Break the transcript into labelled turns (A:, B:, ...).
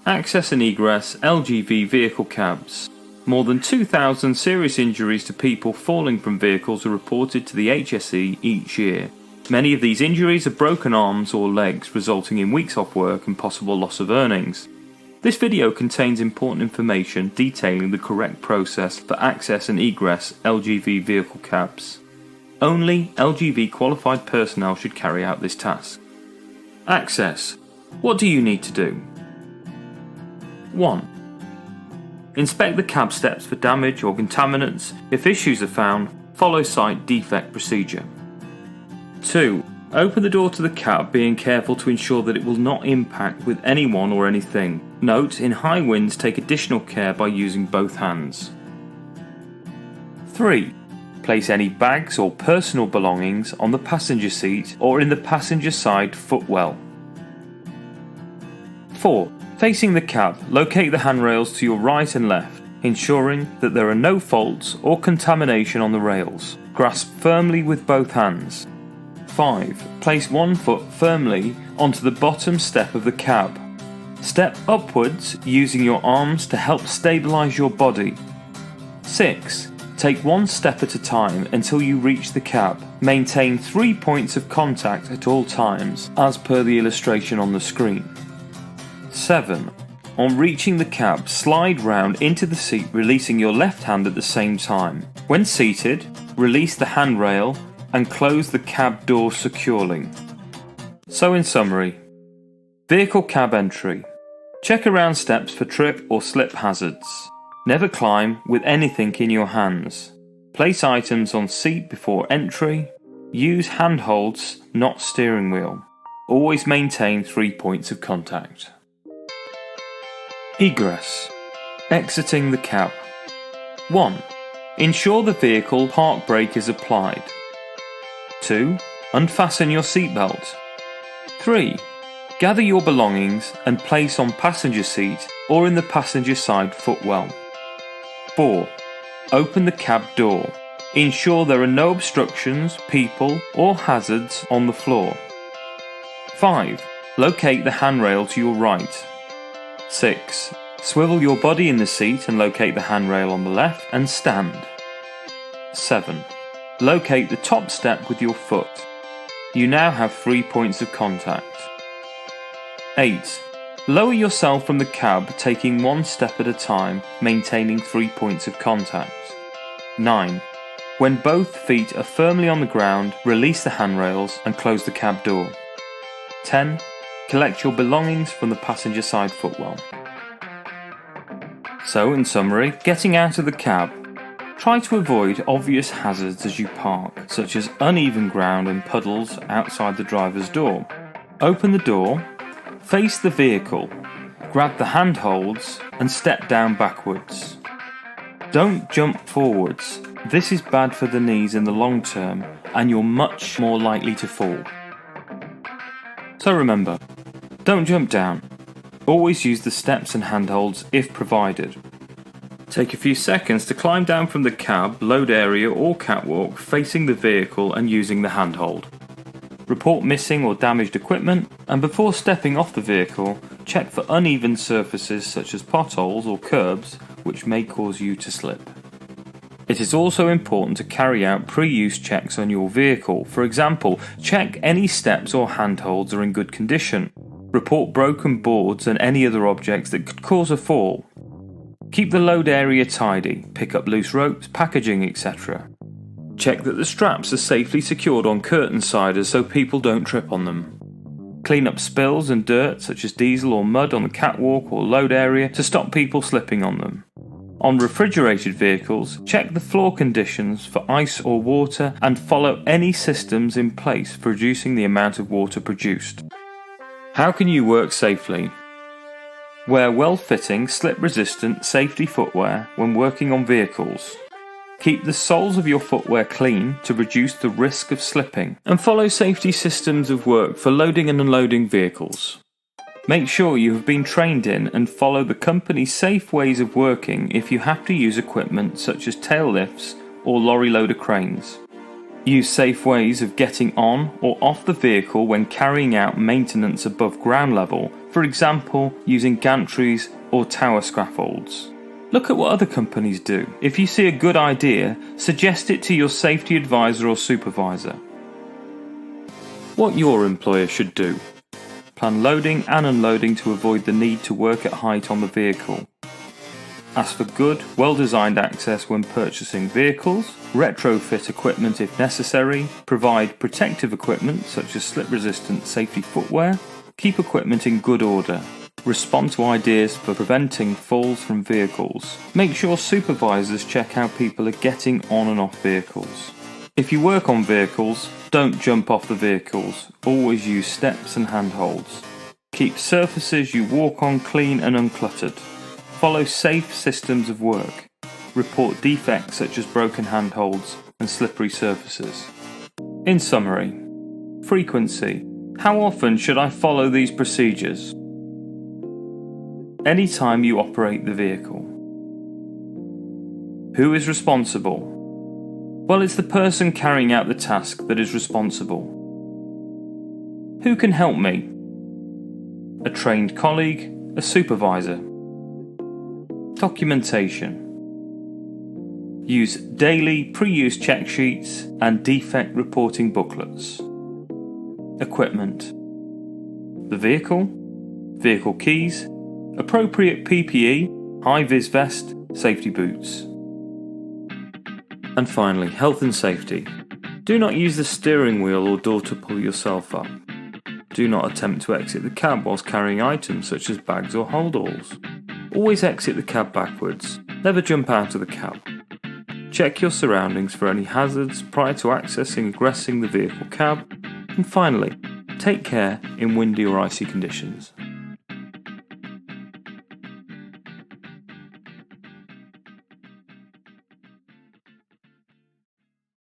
A: Access and Egress LGV vehicle cabs. More than 2,000 serious injuries to people falling from vehicles are reported to the HSE each year. Many of these injuries are broken arms or legs, resulting in weeks off work and possible loss of earnings. This video contains important information detailing the correct process for access and egress LGV vehicle cabs. Only LGV qualified personnel should carry out this task. Access. What do you need to do? 1. Inspect the cab steps for damage or contaminants. If issues are found, follow site defect procedure. 2. Open the door to the cab, being careful to ensure that it will not impact with anyone or anything. Note, in high winds, take additional care by using both hands. 3. Place any bags or personal belongings on the passenger seat or in the passenger side footwell. 4. Facing the cab, locate the handrails to your right and left, ensuring that there are no faults or contamination on the rails. Grasp firmly with both hands. 5. Place one foot firmly onto the bottom step of the cab. Step upwards using your arms to help stabilize your body. 6. Take one step at a time until you reach the cab. Maintain 3 points of contact at all times, as per the illustration on the screen. 7. On reaching the cab, slide round into the seat, releasing your left hand at the same time. When seated, release the handrail and close the cab door securely. So in summary, vehicle cab entry. Check around steps for trip or slip hazards. Never climb with anything in your hands. Place items on seat before entry. Use handholds, not steering wheel. Always maintain 3 points of contact. Egress. Exiting the cab. 1. Ensure the vehicle park brake is applied. 2. Unfasten your seatbelt. 3. Gather your belongings and place on passenger seat or in the passenger side footwell. 4. Open the cab door. Ensure there are no obstructions, people or hazards on the floor. 5. Locate the handrail to your right. 6. Swivel your body in the seat and locate the handrail on the left and stand. 7. Locate the top step with your foot. You now have 3 points of contact. 8. Lower yourself from the cab, taking one step at a time, maintaining 3 points of contact. 9. When both feet are firmly on the ground, release the handrails and close the cab door. 10. Collect your belongings from the passenger side footwell. So, in summary, getting out of the cab. Try to avoid obvious hazards as you park, such as uneven ground and puddles outside the driver's door. Open the door, face the vehicle, grab the handholds and step down backwards. Don't jump forwards. This is bad for the knees in the long term and you're much more likely to fall. So remember, don't jump down. Always use the steps and handholds if provided. Take a few seconds to climb down from the cab, load area or catwalk facing the vehicle and using the handhold. Report missing or damaged equipment, and before stepping off the vehicle, check for uneven surfaces such as potholes or curbs which may cause you to slip. It is also important to carry out pre-use checks on your vehicle. For example, check any steps or handholds are in good condition. Report broken boards and any other objects that could cause a fall. Keep the load area tidy, pick up loose ropes, packaging, etc. Check that the straps are safely secured on curtain siders so people don't trip on them. Clean up spills and dirt such as diesel or mud on the catwalk or load area to stop people slipping on them. On refrigerated vehicles, check the floor conditions for ice or water and follow any systems in place for reducing the amount of water produced. How can you work safely? Wear well-fitting, slip-resistant safety footwear when working on vehicles. Keep the soles of your footwear clean to reduce the risk of slipping, and follow safety systems of work for loading and unloading vehicles. Make sure you have been trained in and follow the company's safe ways of working if you have to use equipment such as tail lifts or lorry loader cranes. Use safe ways of getting on or off the vehicle when carrying out maintenance above ground level. for example using gantries or tower scaffolds. Look at what other companies do. If you see a good idea, suggest it to your safety advisor or supervisor. What your employer should do. Plan loading and unloading to avoid the need to work at height on the vehicle. Ask for good, well-designed access when purchasing vehicles. Retrofit equipment if necessary. Provide protective equipment such as slip-resistant safety footwear. Keep equipment in good order. Respond to ideas for preventing falls from vehicles. Make sure supervisors check how people are getting on and off vehicles. If you work on vehicles, don't jump off the vehicles. Always use steps and handholds. Keep surfaces you walk on clean and uncluttered. Follow safe systems of work. Report defects such as broken handholds and slippery surfaces. In summary, frequency. How often should I follow these procedures? Anytime you operate the vehicle. Who is responsible? Well, it's the person carrying out the task that is responsible. Who can help me? A trained colleague, a supervisor. Documentation. Use daily pre-use check sheets and defect reporting booklets. Equipment. The vehicle, vehicle keys, appropriate PPE, high-vis vest, safety boots. And finally, health and safety. Do not use the steering wheel or door to pull yourself up. Do not attempt to exit the cab whilst carrying items such as bags or holdalls. Always exit the cab backwards. Never jump out of the cab. Check your surroundings for any hazards prior to accessing and egressing the vehicle cab. And finally, take care in windy or icy conditions.